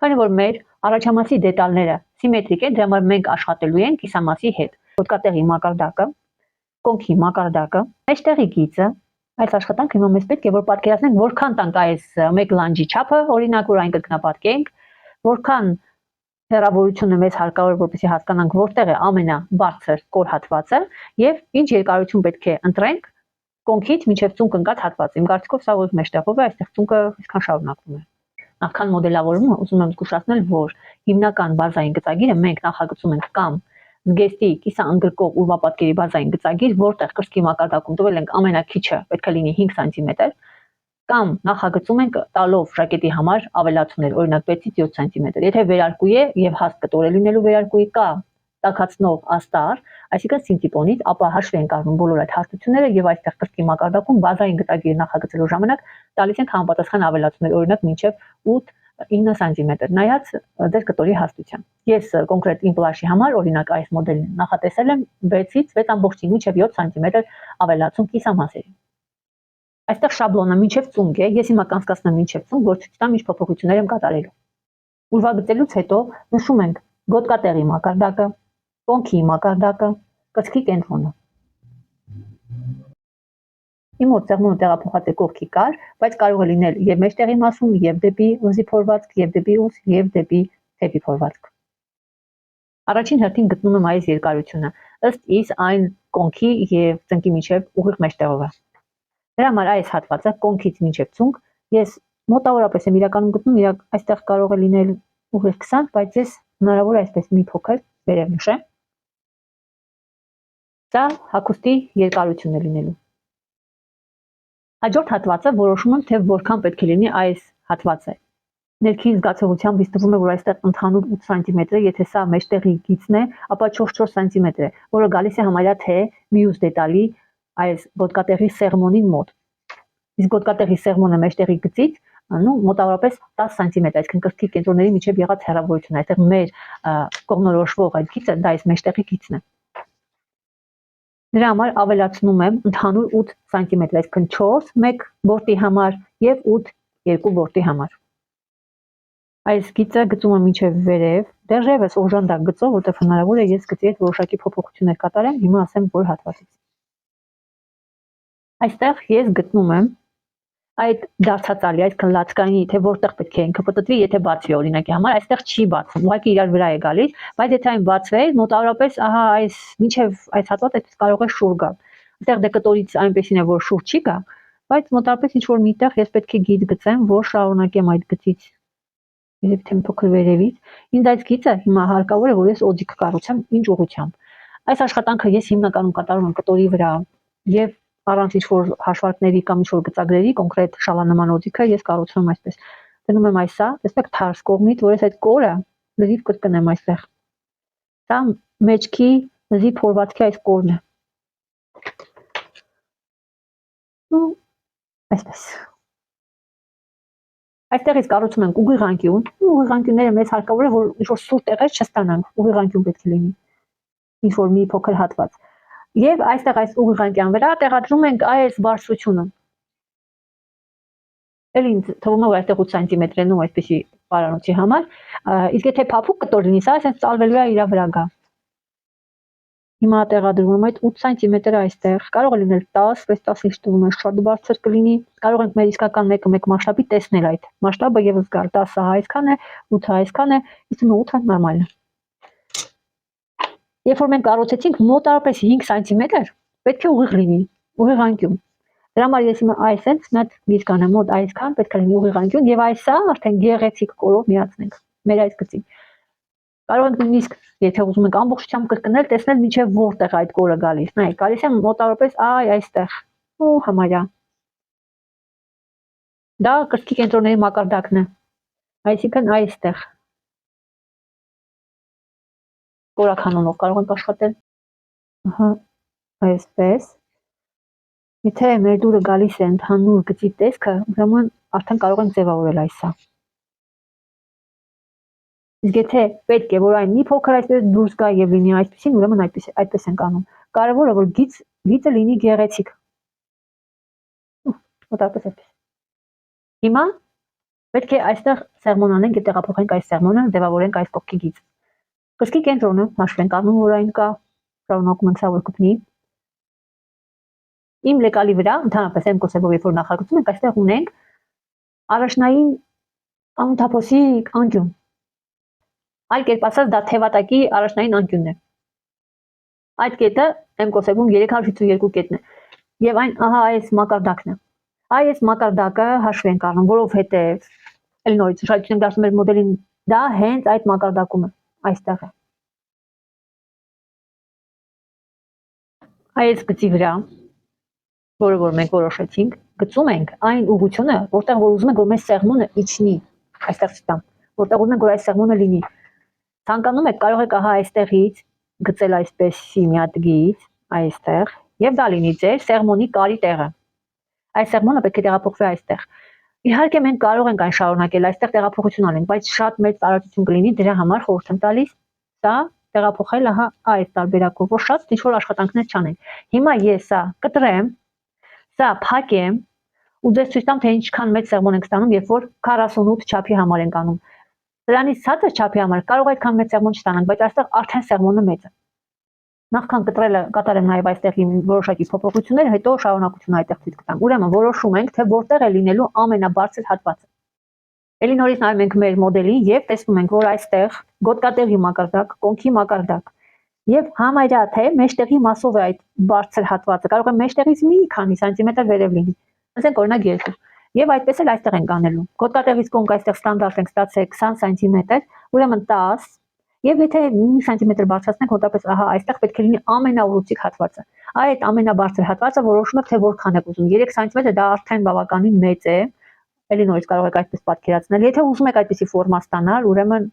Քանի որ մեր առաջամասի դետալները սիմետրիկ են, դրա համար մենք աշխատելու ենք կիսամասի հետ։ Գոտկատեղի մակարդակը, կոնքի մակարդակը, մեջտեղի գիծը, այս աշխատանքը հիմա մեզ պետք է որ պատկերացնենք որքան տանք այս մեկ լանջի չափը, օրինակ որ այն կրկնապատկենք, որքան հեռավորությունը մեզ հարկավոր որպեսզի հասկանանք որտեղ է ամենաբարձր կոր հատվածը եւ ինչ երկարություն պետք է ընտրենք կոնքից մինչեւ ծունկ ընկած հատվածը։ Իմ կարծիքով սա որ մեջտեղով է, այստեղ ծունկը այսքան շարունակվում է։ Նախքան մոդելավորումը ուզում եմ զգուշացնել, որ հիմնական բազային գծագիրը մենք նախագծում ենք կամ զգեստի կիսաընդգրկող ուրվապատկերի բազային գծագիր, որտեղ կրծքի մակարդակում տվել ենք ամենակիչը պետք է լինի 5 սանտիմետր, կամ նախագծում ենք տալով ժակետի համար ավելացումներ, օրինակ 6-ից 7 սանտիմետր։ Եթե վերարկու է եւ հաստ կտոր է լինելու վերարկուի կա տաքացնող աստար, այսինքն սինտիպոնից, ապա հաշվի ենք առնում բոլոր այդ հաստությունները եւ այստեղ կրծքի մակարդակում բազային գծագիր նախագծելու ժամանակ տալիս ենք համապատասխան ավելացումներ, օրինակ մինչեւ 8-9 սանտիմետր, նայած ձեր կտորի հաստության։ Ես կոնկրետ իմ պլաշի համար, օրինակ այս մոդելին նախատեսել եմ 6-ից 6.5 մինչեւ 7 սանտիմետր ավելացում կիսամասերի։ Այստեղ շաբլոնը մինչև ծունկ է, ես հիմա կանցկացնեմ մինչև ծունկ, որ ցույց տամ ինչ փոփոխություններ եմ կատարելու։ Ուրվագծելուց հետո նշում ենք գոտկատեղի մակարդակը, կոնքի մակարդակը, կրծքի կենտրոնը։ Իմ մոտ սեղմոնը տեղափոխած է կողքի կար, բայց կարող է լինել եւ մեջտեղի մասում, եւ դեպի ուսի փորվածք, եւ դեպի ուս, եւ դեպի թեփի փորվածք։ Առաջին հերթին գտնում եմ այս երկարությունը, ըստ իս այն կոնքի եւ ծնկի միջև ուղիղ մեջտեղով է։ Դրա համար այս հատվածը կոնքից մինչև ծունկ ես մոտավորապես եմ իրականում գտնում, այստեղ կարող է լինել ուղիղ 20, բայց ես հնարավոր է այսպես մի փոքր վերև նշեմ։ Սա հագուստի երկարությունն է լինելու։ Հաջորդ հատվածը որոշում եմ, թե որքան պետք է լինի այս հատվածը։ Ներքին զգացողությամբ ինձ թվում է, որ այստեղ ընդհանուր 8 սանտիմետր է, եթե սա մեջտեղի գիծն է, ապա 4 սանտիմետր է, որը գալիս է համարյա թե մյուս դետալի այս գոտկատեղի սեղմոնին մոտ։ Իսկ գոտկատեղի սեղմոնը մեջտեղի գծից մոտավորապես 10 սանտիմետր, այսինքն կրծքի կենտրոնների միջև եղած հեռավորությունը, այստեղ մեր կողմնորոշվող այդ գիծը դա այս մեջտեղի գիծն է։ Դրա համար ավելացնում եմ ընդհանուր 8 սանտիմետր, այսինքն 4 մեկ բորտի համար եւ 8 երկու բորտի համար։ Այս գիծը գծում եմ մինչև վերև, դեռևս օժանդակ գծով, որտեղ հնարավոր է ես գծի հետ որոշակի փոփոխություններ կատարեմ, հիմա ասեմ որ հատվածից։ Այստեղ ես գտնում եմ այդ դարձածալի, այսինքն լացկանի, թե որտեղ պետք է ինքը պտտվի, եթե բացվի օրինակի համար, այստեղ չի բացվում, ուղղակի իրար վրա է գալիս, բայց եթե այն բացվեր, մոտավորապես ահա այս մինչև այս հատվածը կարող է շուռ գալ։ Այստեղ դե կտորից այնպեսին է, որ շուռ չի գա, բայց մոտավորապես ինչ որ միտեղ ես պետք է գիծ գծեմ, որ շարունակեմ այդ գծից երբ թե փոքր վերևից։ Ինձ այս գիծը հիմա հարկավոր է, որ ես օձիք կառուցեմ ինչ ուղղությամբ։ Այս աշխատանքը ես հիմնականում կատարում եմ կտորի վրա եւ առանց ինչ-որ հաշվարկների կամ ինչ-որ գծագրերի կոնկրետ շալանման օձիքը ես կառուցում եմ այսպես։ Դնում եմ այսա, տեսեք թարս կողմից, որ ես այդ կորը լրիվ կրկնեմ այստեղ։ Սա մեջքի լրիվ փորվածքի այս կորն է։ Ու այսպես։ Այստեղից կառուցում ենք ուղիղանկյուն, ուղիղանկյունները մեզ հարկավոր է, որ ինչ-որ սուր տեղեր չստանանք, ուղիղանկյուն պետք է լինի, ինչ-որ մի փոքր հատված։ Եվ այստեղ այս ուղիղանկյան վրա տեղադրում ենք այս բարձրությունը։ Էլ ինձ թվում է, որ այստեղ 8 սանտիմետր են ու այսպեսի պարանոցի համար, իսկ եթե փափուկ կտոր լինի, սա այսպես ծալվելու է իր վրա գա։ Հիմա տեղադրում եմ այդ 8 սանտիմետրը այստեղ, կարող է լինել 10, բայց 10 ինչ թվում է շատ բարձր կլինի, կարող ենք մեր իսկական մեկ մասշտաբի տեսնել այդ մասշտաբը եւ զգալ 10-ը այսքան է, 8-ը այսքան է, իսկ 8-ը նորմալն է։ Երբ որ մենք կառուցեցինք մոտավորապես 5 սանտիմետր, պետք է ուղիղ լինի, ուղիղանկյուն։ Դրա համար ես հիմա այսպես մոտ գիծ կանեմ, մոտ այսքան պետք է լինի ուղիղանկյուն եւ այսա արդեն գեղեցիկ կորով միացնենք մեր այս գծին։ Կարող ենք նույնիսկ, եթե ուզում եք ամբողջությամբ կրկնել, տեսնել միջև որտեղ այդ կորը գալիս։ Նայեք, գալիս է մոտավորապես այստեղ։ Ու համարյա։ Դա կրծքի կենտրոնների մակարդակն է։ Այսինքն այստեղ։ Կորականոնով կարող ենք աշխատել։ Ահա, այսպես։ Եթե մեր դուրը գալիս է ընդհանուր գծի տեսքը, ուրեմն արդեն կարող ենք ձևավորել այսա։ Իսկ եթե պետք է որ այն մի փոքր այսպես դուրս գա եւ լինի այսպեսին, ուրեմն այդպես ենք անում։ Կարևորը որ գիծը լինի գեղեցիկ։ Մոտավորապես այդպես։ Հիմա Պետք է այստեղ սեղմոն անենք եւ տեղափոխենք այս սեղմոնը, ձևավորենք այս կողքի գիծ։ Կրծքի կենտրոնը հաշվենք առնում, որ այն կա, շարունակում ենք սա որ կպնի։ Իմ լեկալի վրա, ընդհանրապես այն կոսեբով երբ որ նախագծում ենք, այստեղ ունենք առաջնային անթափոսի անկյուն։ Այլ կերպ ասած, դա թևատակի առաջնային անկյունն է։ Այդ կետը M կոսեբում 352 կետն է։ Եվ այն ահա այս մակարդակն է։ Այս մակարդակը հաշվի ենք առնում, որովհետև նորից ուշադրություն ենք դարձնում մեր մոդելին, դա հենց այդ մակարդակում է, այստեղ է։ Այս գծի վրա, որը որ մենք որոշեցինք, գծում ենք այն ուղղությունը, որտեղ որ ուզում ենք, որ մեր սեղմոնը իջնի, այստեղ ստամ, որտեղ ուզում ենք, որ այս սեղմոնը լինի։ Ցանկանում եք կարող եք ահա այստեղից գծել այսպեսի մի հատ գիծ, այստեղ, եւ դա լինի ձեր սեղմոնի կարի տեղը։ Այս սեղմոնը պետք է տեղափոխվի այստեղ։ Իհարկե մենք կարող ենք այն շարունակել, այստեղ տեղափոխություն անենք, բայց շատ մեծ տարածություն կլինի, դրա համար խորհուրդ եմ տալիս սա տեղափոխել ահա այս տարբերակով, որ շատ ինչ-որ աշխատանքներ չանենք։ Հիմա ես սա կտրեմ, սա փակեմ ու ձեզ ցույց տամ, թե ինչքան մեծ սեղմոն ենք ստանում, երբ որ 48 չափի համար ենք անում։ Դրանից ցածր չափի համար կարող այդքան մեծ սեղմոն չստանանք, բայց այստեղ արդեն սեղմոնը մեծ է։ Նախքան կտրելը կատարեմ նաև այստեղի որոշակի փոփոխություններ, հետո շարունակությունը այդտեղ ցույց կտամ։ Ուրեմն որոշում ենք, թե որտեղ է լինելու ամենաբարձր հատվածը։ Էլի նորից նայում ենք մեր մոդելին եւ տեսնում ենք, որ այստեղ գոտկատեղի մակարդակ, կոնքի մակարդակ եւ համարյա թե մեջտեղի մասով է այդ բարձր հատվածը, կարող է մեջտեղից մի քանի սանտիմետր վերև լինի։ Ասենք օրինակ 2։ Եվ այդպես էլ այստեղ ենք անելու։ Գոտկատեղից կոնք այստեղ ստանդարտ ենք ստացել 20 սանտիմետր, ուրեմն 10 Եվ եթե մի սանտիմետր բարձրացնենք, հոտապես ահա այստեղ պետք է լինի ամենաուռուցիկ հատվածը։ Այդ ամենաբարձր հատվածը որոշում եք, թե որքան եք ուզում։ 3 սանտիմետր դա արդեն բավականին մեծ է։ Էլի նորից կարող եք այդպես պատկերացնել։ Եթե ուզում եք այդպիսի ֆորմա ստանալ, ուրեմն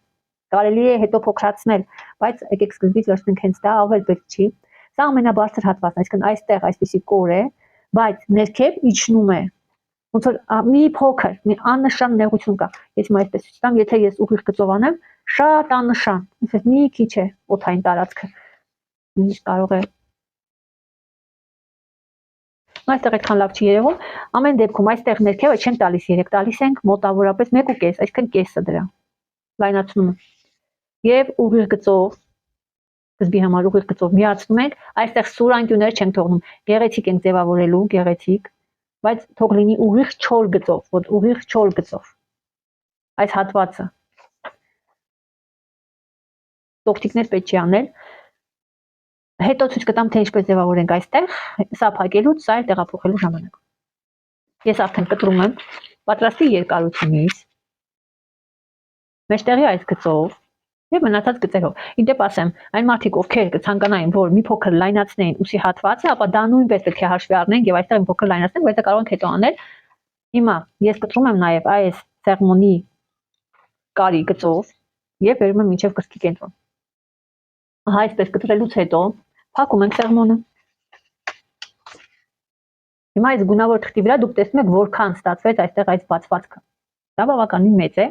կարելի է հետո փոքրացնել, բայց եկեք սկզբից վերցնենք հենց դա, ավել պետք չի։ Սա ամենաբարձր հատվածն է, այսինքն այստեղ այսպիսի կոր է, բայց ներքև իջնում է։ Ոնց որ մի փոքր, մի աննշան նեղություն կա։ Ես հիմա այսպես ցույց տամ, եթե ես ուղիղ գծով անեմ, շատ աննշան, այսպես մի քիչ է օդային տարածքը։ Ինչ կարող է։ Այստեղ այդքան լավ չի երևում, ամեն դեպքում այստեղ ներքևը չենք տալիս 3, տալիս ենք մոտավորապես 1.5, այսինքն կեսը դրա լայնացումը։ Եվ ուղիղ գծով, սկզբի համար ուղիղ գծով միացնում ենք, այստեղ սուր անկյուններ չենք թողնում, գեղեցիկ ենք ձևավորելու, գեղեցիկ, բայց թող լինի ուղիղ չոր գծով, որ ուղիղ չոր գծով։ Այս հատվածը տոկտիկներ պետք չի անել։ Հետո ցույց կտամ, թե ինչպես ձևավորենք այստեղ, սա փակելուց, սա էլ տեղափոխելու ժամանակ։ Ես արդեն կտրում եմ պատրաստի երկարությունից, մեջտեղի այս գծով եւ մնացած գծերով։ Իդեպ ասեմ, այն մարդիկ, ովքեր կցանկանային, որ մի փոքր լայնացնեին ուսի հատվածը, ապա դա նույնպես պետք է հաշվի առնենք եւ այստեղ մի փոքր լայնացնենք, բայց դա կարող ենք հետո անել։ Հիմա ես կտրում եմ նաեւ այս սեղմոնի կարի գծով եւ վերում եմ մինչեւ կրծքի կենտրոն։ Ահա այսպես կտրելուց հետո փակում ենք սեղմոնը։ Հիմա այս գունավոր թղթի վրա դուք տեսնում եք որքան ստացվեց այստեղ այս բացվածքը։ Դա բավականին մեծ է,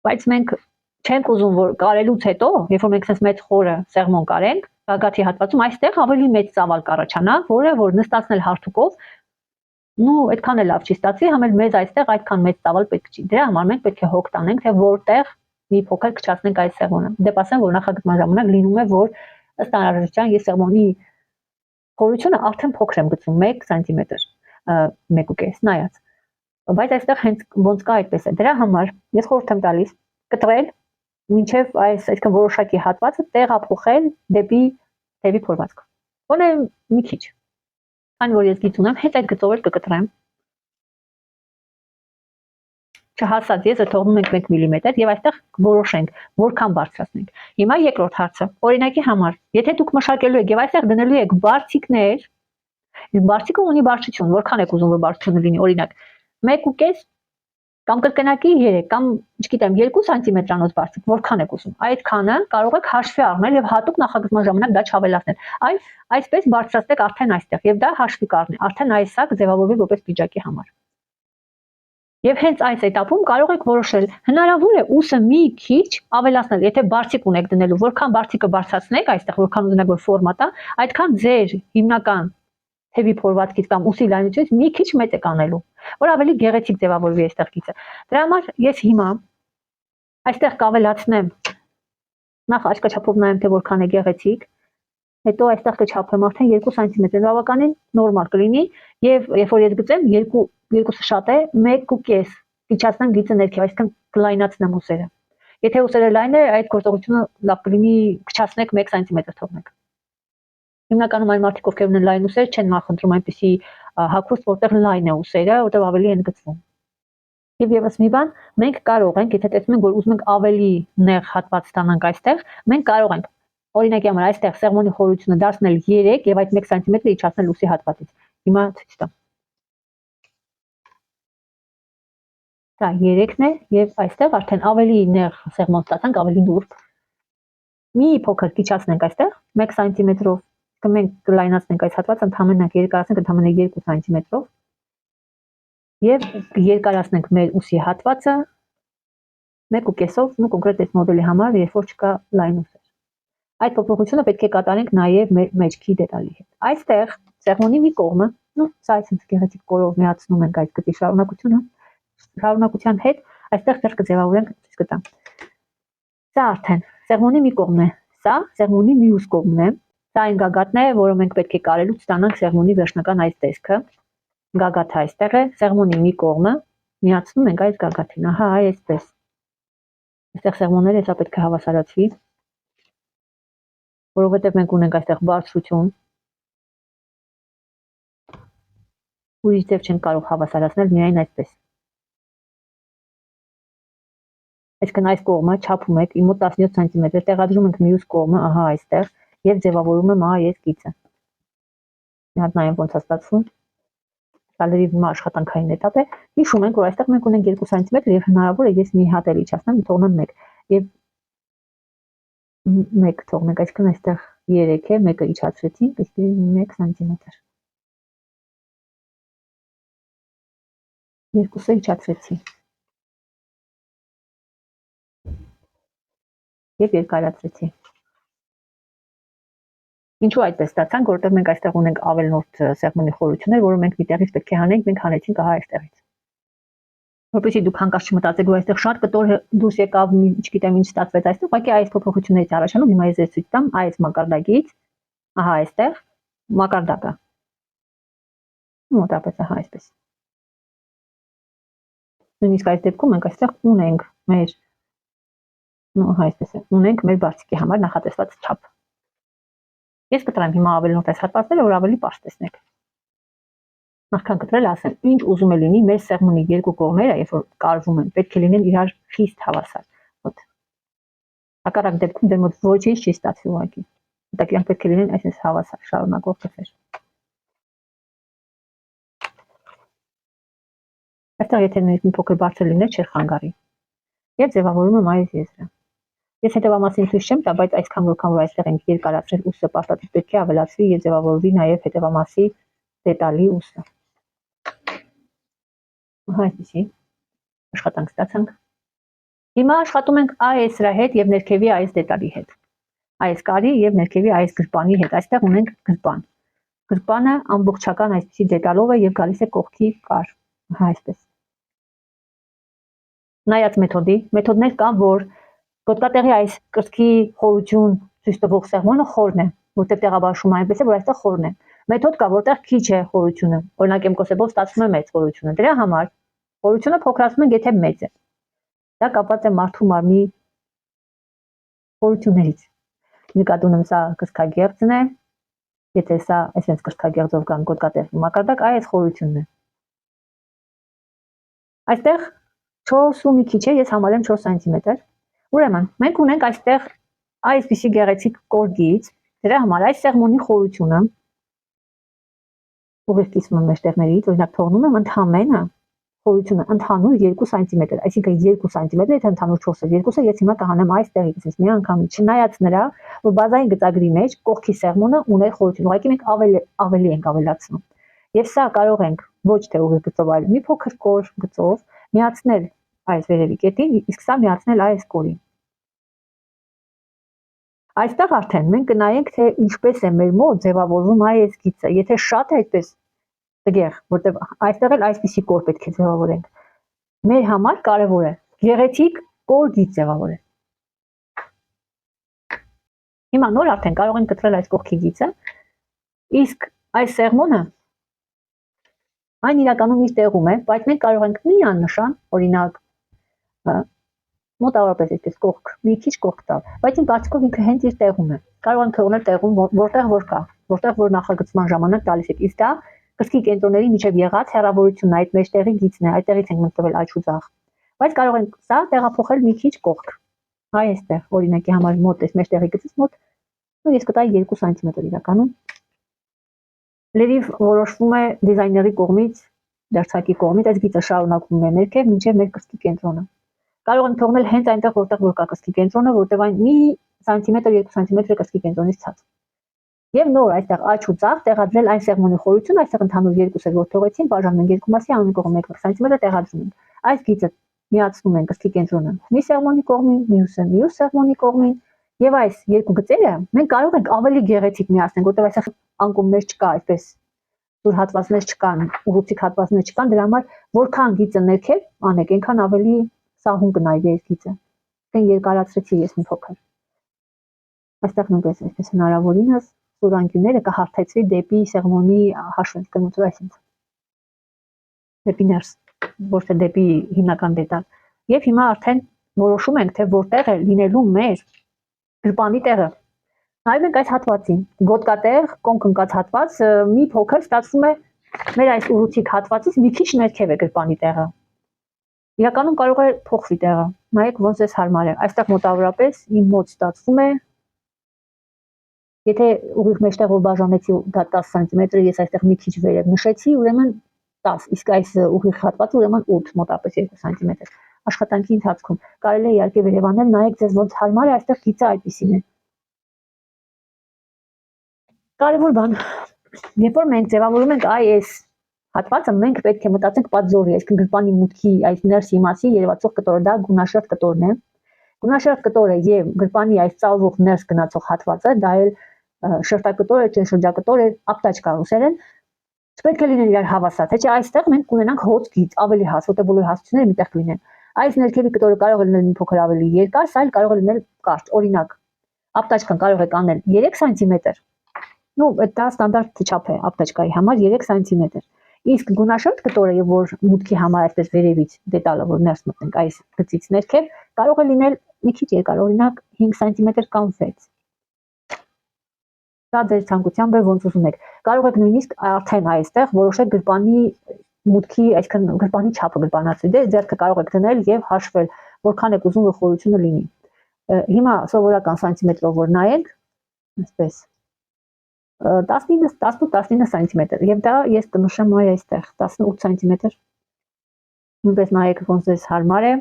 բայց մենք չենք ուզում որ կարելուց հետո, երբ որ մենք sense մեծ խորը սեղմոն կարենք, գագաթի հատվածում այստեղ ավելի մեծ ծավալ կառաջանա, որը որ նստացնել հարթուկով, այդքան էլ լավ չի ստացվի, համ էլ մեզ այստեղ այդքան մեծ ծավալ պետք չի։ Դրա համար մենք պետք է հոգ տանենք, թե որտեղ մի փոքր քչացնենք այս սեղմոնը։ Դե ասեմ, որ նախագծման ժամանակ լինում է, որ ըստ անհրաժեշտության ես սեղմոնի խորությունը արդեն փոքր եմ գծում 1 սանտիմետր, 1.5 նայած։ Բայց այստեղ հենց ոնց կա այդպես է։ Դրա համար ես խորհուրդ եմ տալիս կտրել մինչև այսքան որոշակի հատվածը տեղափոխել դեպի թևի փորվածք։ Ոնե մի քիչ։ Քանի որ ես գիծ ունեմ, հետ այդ գծով էլ կկտրեմ։ Չհասած եզը թողնում ենք 1 մմ եւ այստեղ որոշենք որքան բարձրացնենք։ Հիմա երկրորդ հարցը։ Օրինակի համար, եթե դուք մշակելու եք եւ այստեղ դնելու եք բարձիկներ, իսկ բարձիկը ունի բարձրություն, որքան եք ուզում որ բարձրությունը լինի, օրինակ 1.5 կամ կրկնակի 3 կամ չգիտեմ 2 սանտիմետրանոց բարձր, որքան եք ուզում։ Այդքանը կարող եք հաշվի առնել եւ հատուկ նախագծման ժամանակ դա չավելացնել։ Այսպես բարձրացնեք արդեն այստեղ եւ դա հաշվի կառնի։ Արդեն այս սա կձևավորվի որպես պիջակի համար։ Եվ հենց այս этаպում կարող եք որոշել, հնարավոր է ուսը մի քիչ ավելացնել, եթե բարձիկ ունեք դնելու, որքան բարձիկը բարձրացնեք այստեղ, որքան ուզենաք որ ֆորմա տա, այդքան ձեր հիմնական թևի փորվածքից կամ ուսի լայնությունից մի քիչ մեծ եք անելու, որ ավելի գեղեցիկ ձևավորվի այստեղ գիծը։ Դրա համար ես հիմա այստեղ կավելացնեմ, նախ աչքաչափով նայեմ, թե որքան է գեղեցիկ, հետո այստեղ կչափեմ արդեն 2 սանտիմետր, բավականին նորմալ կլինի, եւ երբ որ ես գծեմ, երկուսը շատ է, 1.5 իջացնեմ գիծը ներքև, այսինքն կլայնացնեմ ուսերը։ Եթե ուսերը լայն է, այդ գործողությունը լավ կլինի քչացնեք 1 սանտիմետր թողնեք։ Հիմնականում այն մարդիկ, ովքեր ունեն լայն ուսեր, չեն նախընտրում այնպիսի հագուստ, որտեղ լայն է ուսերը, որտեղ ավելի են գծվում։ Եվ եւս մի բան, մենք կարող ենք, եթե տեսնում ենք, որ ուզում ենք ավելի նեղ հատված ստանանք այստեղ, մենք կարող ենք օրինակի համար այստեղ սեղմոնի խորությունը դարձնել 3 եւ այդ 1 սանտիմետր իջացնել ուսի հատվածից։ Հիմա ցույց տամ։ Դա 3-ն է եւ այստեղ արդեն ավելի նեղ սեղմոն ստացանք, ավելի նուրբ։ Մի փոքր իջացնենք այստեղ 1 սանտիմետրով, մենք կլայնացնենք այս հատվածը, ընդհանրապես երկարացնենք ընդհանրապես 2 սանտիմետրով եւ երկարացնենք մեր ուսի հատվածը 1.5-ով, ու կոնկրետ այս մոդելի համար, երբ որ չկա լայն ուսեր։ Այդ փոփոխությունը պետք է կատարենք նաեւ մեր մեջքի դետալի հետ։ Այստեղ սեղմոնի մի կողմը, սա այսինքն գեղեցիկ կորով միացնում ենք այդ գծի շարունակության հետ, այստեղ դեռ կձևավորենք, ցույց կտամ։ Սա արդեն սեղմոնի մի կողմն է, սա սեղմոնի մյուս կողմն է։ Սա այն գագաթն է, որը մենք պետք է կարելուց ստանանք սեղմոնի վերջնական այս տեսքը։ Գագաթը այստեղ է, սեղմոնի մի կողմը միացնում ենք այս գագաթին, ահա այսպես։ Այստեղ սեղմոնները հեսա պետք է հավասարացվի, որովհետև մենք ունենք այստեղ բարձրություն։ Ուրիշ ձև չենք կարող հավասարացնել, միայն այսպես։ Այսինքն այս կողմը չափում եք, մոտ 17 սանտիմետր, տեղադրում ենք մյուս կողմը, ահա այստեղ, եւ ձևավորում եմ ահա այս գիծը։ Մի հատ նայեմ ոնց է ստացվում։ Սալերի հիմա աշխատանքային էտապ է։ Հիշում ենք, որ այստեղ մենք ունենք 2 սանտիմետր եւ հնարավոր է ես մի հատ էլ իջացնեմ, թողնեմ 1 եւ 1 թողնենք, այսինքն այստեղ 3 է, 1-ը իջացրեցինք, իսկ 1 սանտիմետր։ 2-ը իջացրեցի։ Եվ երկարացրեցի։ Ինչու այդպես ստացանք, որովհետև մենք այստեղ ունենք ավելնորդ սեղմոնի խորություններ, որը մենք միտեղից պետք է հանենք, մենք հանեցինք ահա այստեղից։ Որպեսզի դուք հանկարծ չմտածեք, որ այստեղ շատ կտոր դուրս եկավ, չգիտեմ ինչ ստացվեց այստեղ, ուղղակի այս փոփոխություններից առաջանում, հիմա ես ցույց տամ այս մակարդակից, ահա այստեղ մակարդակը։ Մոտավորապես ահա այսպես։ Նույնիսկ այս դեպքում մենք այստեղ ունենք մեր ահա այսպես է, ունենք մեր բարձիկի համար նախատեսված չափ։ Ես կտրեմ հիմա ավելնորդ այս հատվածները, որ ավելի պարզ տեսնեք։ Նախքան կտրել ասեմ, ինչ ուզում է լինի մեր սեղմոնի երկու կողմերը, երբ որ կարվում են, պետք է լինեն իրար խիստ հավասար։ Ոտ։ Հակառակ դեպքում դեռ մոտ ոչինչ չի ստացվի ուղղակի։ Դա իրանք պետք է լինեն այսպես հավասար, շարունակող թվեր։ Այստեղ եթե նույնիսկ մի փոքր բարձր լիներ, չէր խանգարի։ Եվ ձևավորում եմ այս եզրը։ Ես հետևամասին ցույց չեմ տա, բայց այսքան որքան որ այստեղ ենք երկարացրել ուսը, պարտադիր պետք է ավելացվի եւ ձևավորվի նաեւ հետևամասի դետալի ուսը։ Ահա այսպեսի աշխատանք ստացանք։ Հիմա աշխատում ենք այս սրա հետ եւ ներքևի այս դետալի հետ։ Այս կարի եւ ներքևի այս գրպանի հետ։ Այստեղ ունենք գրպան։ Գրպանը ամբողջական այսպեսի դետալով է եւ գալիս է կողքի կար։ Ահա այսպես։ Նայած մեթոդներ կան, որ գոտկատեղի այս կրծքի խորություն ցույց տվող սեղմոնը խորն է, որտեղ տեղաբաշխումը այնպես է, որ այստեղ խորն է։ Մեթոդ կա, որտեղ քիչ է խորությունը, օրինակ եմկոսեբով ստացվում է մեծ խորությունը։ Դրա համար խորությունը փոքրացնում ենք, եթե մեծ է։ Դա կապված է մարդու մարմնի խորություններից։ Նկատի ունեմ, սա կրծքագեղձն է, եթե սա այսպես կրծքագեղձով կան գոտկատեղի մակարդակ, այս խորությունն է։ Այստեղ 4 մի քիչ է, ես համարեմ 4 սանտիմետր։ Ուրեմն, մենք ունենք այստեղ այսպիսի գեղեցիկ կորգից, դրա համար այս սեղմոնի խորությունը ուղիղ կիսում եմ մեջտեղներից, օրինակ թողնում եմ ընդհանրապես խորությունը ընդհանուր 2 սանտիմետր, այսինքն 2 սանտիմետր, եթե ընդհանուր 4-ը 2-ը, ես հիմա կհանեմ այստեղից, ես մի անգամ չնայած նրա, որ բազային գծագրի մեջ կողքի սեղմոնը ուներ խորություն, ուղղակի մենք ավելի ենք ավելացնում։ Եվ սա կարող ենք ոչ թե ուղիղ գծով, այլ մի փոքր կոր գծով միացնել այս վերևի կետին, իսկ սա միացնել այս կորին։ Այստեղ արդեն մենք կնայենք, թե ինչպես է մեր մոտ ձևավորվում այս գիծը։ Եթե շատ է այդպես տգեղ, որտեղ այստեղ էլ այսպիսի կոր պետք է ձևավորենք։ Մեր համար կարևոր է գեղեցիկ կոր գիծ ձևավորել։ Հիմա նոր արդեն կարող ենք կտրել այս կողքի գիծը, իսկ այս սեղմոնը այն իրականում իր տեղում է, բայց մենք կարող ենք մի աննշան, օրինակ մոտավորապես այսպես կողք, մի քիչ կողք տալ, բայց իմ կարծիքով ինքը հենց իր տեղում է։ Կարող եմ թողնել տեղում, որտեղ որ կա, որտեղ որ նախագծման ժամանակ տալիս եք, իսկ դա կրծքի կենտրոնների միջև եղած հեռավորությունն է, այդ մեջտեղի գիծն է, այդտեղից ենք մենք տվել աջ ու ձախ։ Բայց կարող ենք սա տեղափոխել մի քիչ կողք։ Այստեղ, օրինակի համար մոտ այս մեջտեղի գծից մոտ, ու ես կտայի 2 սանտիմետր իրականում։ Լրիվ որոշվում է դիզայների կողմից, դերձակի կողմից, այս գիծը շարունակվում է ներքև մինչև մեր կրծքի կենտրոնը։ Կարող ենք թողնել հենց այնտեղ, որտեղ որ կա կրծքի կենտրոնը, որտեղ այն մի սանտիմետր, 2 սանտիմետր կրծքի կենտրոնից ցած։ Եվ նոր այստեղ աջ ու ձախ տեղադրել այն սեղմոնի խորությունը, այստեղ ընդհանուր 2 էր որ թողեցին, բաժանում են 2 մասի, անուն կողմ 1 սանտիմետր տեղադրում ենք։ Այս գիծը միացնում են կրծքի կենտրոնը մի սեղմոնի կողմին, մյուսը մյուս սեղմոնի կողմին, եւ այս երկու գծերը մենք կարող ենք ավելի գեղեցիկ միացնել, որտեղ այսեղ անկումներ չկա, այսպես դուր հատվածներ չկան, ուղղուցիկ հատվածներ չկան, դրա համար որքան գիծը ներքև անեք, այնքան ավելի սահուն կնայվի այս գիծը։ Դեն երկարացրեցի ես մի փոքր։ Այստեղ նույնպես այսպես հնարավորինս սուրանկյունները կհարթեցվի դեպի սեղմոնի հաշվել կնոծու այսինքն։ Դեպի ներս, ոչ թե դեպի հիմնական դետալ։ Եվ հիմա արդեն որոշում ենք, թե որտեղ է լինելու մեր գրպանի տեղը։ Նայում ենք այս հատվածին, գոտկատեղ, կոնք ընկած հատված, մի փոքր ստացվում է մեր այս ուղղուցիկ հատվածից մի քիչ ներքև է գրպանի տեղը։ Իրականում կարող է փոխվի տեղը, նայեք ոնց էս հարմար է, այստեղ մոտավորապես իմ մոտ ստացվում է, եթե ուղիղ մեջտեղ որ բաժանեցի դա 10 սանտիմետր, ես այստեղ մի քիչ վերև նշեցի, ուրեմն 10, իսկ այս ուղիղ հատվածը ուրեմն 8, մոտավորապես 2 սանտիմետր։ Աշխատանքի ընթացքում կարելի է իհարկե վերևանել, նայեք ձեզ ոնց հարմար է, այստեղ գիծը այդպիսին է։ Կարևոր բան, երբ որ մենք ձևավորում ենք այս հատվածը, մենք պետք է մտածենք պատզորի, այսինքն գրպանի մուտքի այս ներսի մասի երևացող կտորը, դա գունաշերտ կտորն է։ Գունաշերտ կտորը եւ գրպանի այս ծալվող ներս գնացող հատվածը, դա էլ շերտակտոր է, չէ շրջակտոր է, ապտաճկա ռուսերեն, չպետք է լինեն իրար հավասար, թե չէ այստեղ մենք կունենանք հոծ գիծ, ավելի հաս, որտեղ բոլոր հասությունները միտեղ կլինեն։ Այս ներքևի կտորը կարող է լինել մի փոքր ավելի երկար, սա էլ կարող է լինել կարճ։ Օրինակ, ապտաճկան կարող եք անել 3 սանտիմետր, ну, դա ստանդարտ չափ է ապտաճկայի համար 3 սանտիմետր։ Իսկ գունաշերտ կտորը, եւ որ մուտքի համար այսպես վերևից դետալը որ ներս մտնենք այս գծից ներքև, կարող է լինել մի քիչ երկար, օրինակ 5 սանտիմետր կամ 6։ Դա ձեր ցանկությամբ է ոնց ուզում եք։ Կարող եք նույնիսկ արդեն այստեղ որոշել գրպանի մուտքի, այսինքն գրպանի չափը գրպանացի, դե ձեռքը կարող եք դնել եւ հաշվել, որքան եք ուզում որ խորությունը լինի։ Հիմա սովորական սանտիմետրով որ նայենք, այսպես 18-19 սանտիմետր եւ դա ես կնշեմ այստեղ 18 սանտիմետր։ Նույնպես նայեք ոնց էս հարմար է։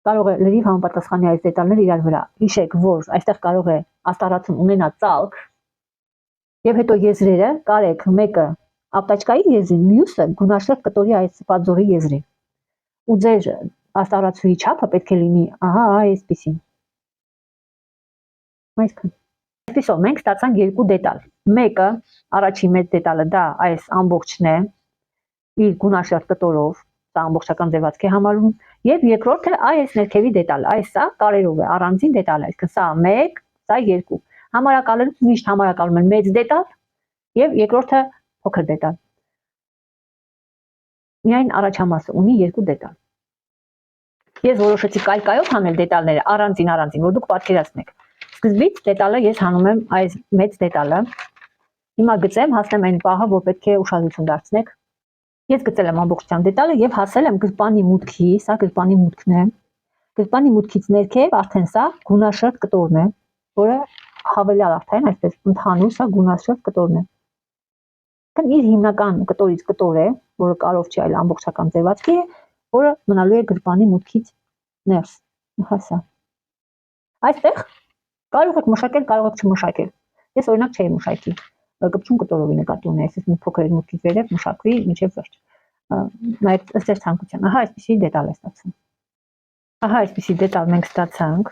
Կարող է լրիվ համապատասխանի այս դետալները իրար վրա։ Հիշեք, որ այստեղ կարող է աստառածուն ունենա ծալք եւ հետո եզրերը կարեք մեկը ապտաճկայի եզրին, մյուսը գունաշերտ կտորի այս պատզորի եզրին։ Ու ձեր աստառածուի չափը պետք է լինի, ահա այսպեսին։ Այսքան։ Այսպեսով մենք ստացանք երկու դետալ։ Մեկը, առաջին մեծ դետալը դա այս ամբողջն է, իր գունաշերտ կտորով, դա ամբողջական ձևացք է համարվում, եւ երկրորդը այս ներքևի դետալ, այս սա կարերով է, առանձին դետալ է, այսինքն սա 1, սա 2։ Համարակալելուց միշտ համարակալում են մեծ դետալ եւ երկրորդը փոքր դետալ։ Միայն առաջամասը ունի 2 դետալ։ Ես որոշեցի կալկայով հանել դետալները առանձին, որ դուք պատկերացնեք։ Սկզբից դետալը ես հանում եմ այս մեծ դետալը։ Հիմա գծեմ, հասնեմ այն պահը, որ պետք է ուշադրություն դարձնեք։ Ես գծել եմ ամբողջությամբ դետալը եւ հասել եմ գրպանի մուտքի, սա գրպանի մուտքն է։ Գրպանի մուտքից ներքև արդեն սա գունաշերտ կտորն է, որը հավելյալ արդեն այսպես ընդհանուր սա գունաշերտ կտորն է։ Դա իր հիմնական կտորից կտոր է, որը կարով չի այլ ամբողջական ձևացքի է, որը մնալու է գրպանի մուտքից ներս։ Հասա։ Այստեղ կարող եք մշակել, կարող եք չմշակել։ Ես օրինակ չէի մշակի։ Կպչուն կտորովի նկատի ունի, այսպես մի փոքր մուտքից վերև մշակվի մինչև վերջ։ Նայեք ըստ ձեր ցանկության։ Ահա այսպեսի դետալ է ստացվում։ Ահա այսպիսի դետալ մենք ստացանք։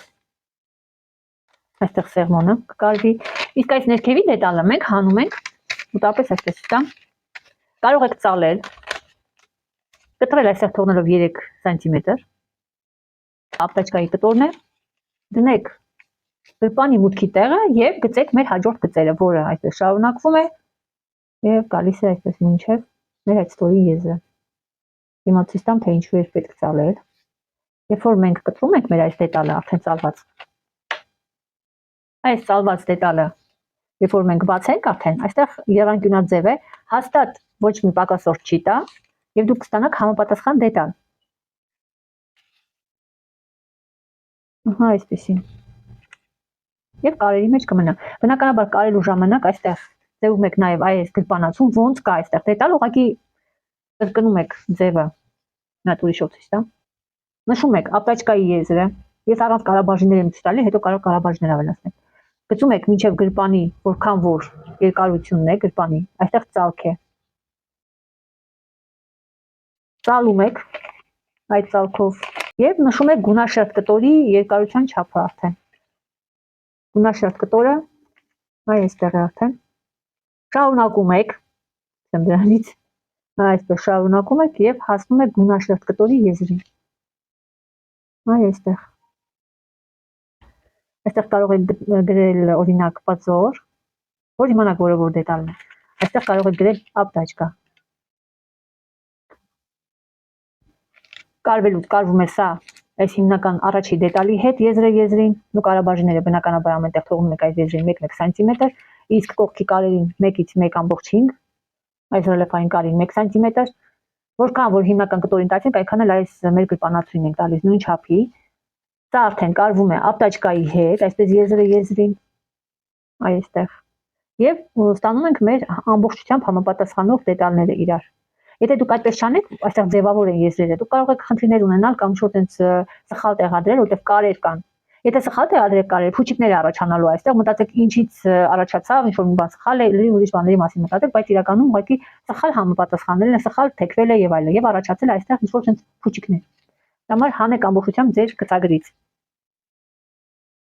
Այստեղ սեղմոնը կկարվի։ Իսկ այս ներքևի դետալը մենք հանում ենք մոտավորապես այսպես ստա։ Կարող եք ծալել, կտրել այստեղ թողնելով 3 սանտիմետր։ Ապտաչկայի կտորն է, դնեք գրպանի մուտքի տեղը եւ գծեք մեր հաջորդ գծերը, որը այսպես շարունակվում է եւ գալիս է այսպես մինչեւ մեր այդ ստորի եզրը։ Հիմա ցույց տամ, թե ինչու է պետք ծալել։ Երբ որ մենք կտրում ենք մեր այս դետալը արդեն ծալված, այս ծալված դետալը, երբ որ մենք բացենք արդեն, այստեղ եռանկյունաձև է, հաստատ ոչ մի պակասորդ չի տա եւ դուք կստանաք համապատասխան դետալ։ Ահա այսպեսին։ Եվ կարերի մեջ կմնա։ Բնականաբար կարելու ժամանակ այստեղ ձևում եք նաեւ այս գրպանացում, ոնց կա այստեղ դետալ, ուղղակի կրկնում եք ձևը։ Նա ուրիշով ցույց տամ։ Նշում եք ապտաչկայի եզրը, ես առանց կարաբաժինների եմ ցույց տալի, հետո կարող կարաբաժներ ավելացնել։ Գծում եք մինչև գրպանի, որքան որ երկարությունն է գրպանի, այստեղ ծալք է։ Ծալում եք այդ ծալքով եւ նշում եք գունաշերտ կտորի երկարության չափը արդեն։ Գունաշերտ կտորը այստեղ է արդեն։ Շարունակում եք, ասեմ դրանից, այսպես շարունակում եք եւ հասնում եք գունաշերտ կտորի եզրին։ Այստեղ։ Այստեղ կարող եք գրել օրինակ պածոր, որ իմանաք որը որ դետալն է։ Այստեղ կարող եք գրել ապտաչկա։ Կարվելուց կարվում է սա այս հիմնական առաջի դետալի հետ եզրը եզրին, ու կարաբաժինները բնականաբար ամենտեղ թողնում եք այս եզրին 1-1 սանտիմետր, իսկ կողքի կարերին 1-ից 1.5, այս ռելիեֆային կարին 1 սանտիմետր, որքան որ հիմնական կտորին տացինք, այնքան էլ այս մեր գրպանացույցին ենք տալիս նույն չափի։ Սա արդեն կարվում է ապտաչկայի հետ, այսպես եզրը եզրին, այստեղ, եւ ստանում ենք մեր ամբողջությամբ համապատասխանող դետալները իրար։ Եթե դուք այդպես չանեք, այստեղ ձևավոր են եզրերը, դուք կարող եք խնդիրներ ունենալ կամ շուտ այնց սխալ տեղադրել, որտեղ կարեր կան։ Եթե սխալ տեղադրեք կարեր, փուչիկներ առաջանալու այստեղ, մտածեք ինչից առաջացավ, ինչ որ մի բան սխալ է, ուրիշ բաների մասին մտածեք, բայց իրականում ուղղակի սխալ համապատասխանելն է, սխալ թեքվել է եւ այլն, եւ առաջացել այստեղ ինչ որ այնց փուչիկներ։ Համար հանեք ամբողջությամբ ձեր գծագրից։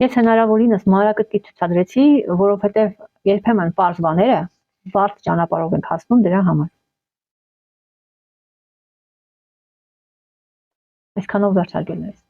Ես հնարավորինս մանրակրկիտ ցուցադրեցի, որովհետեւ երբեմն պարզ բաները բարդ ճանապարհով ենք հասնում դրա համար։ Այսքանով վերջարկելն է։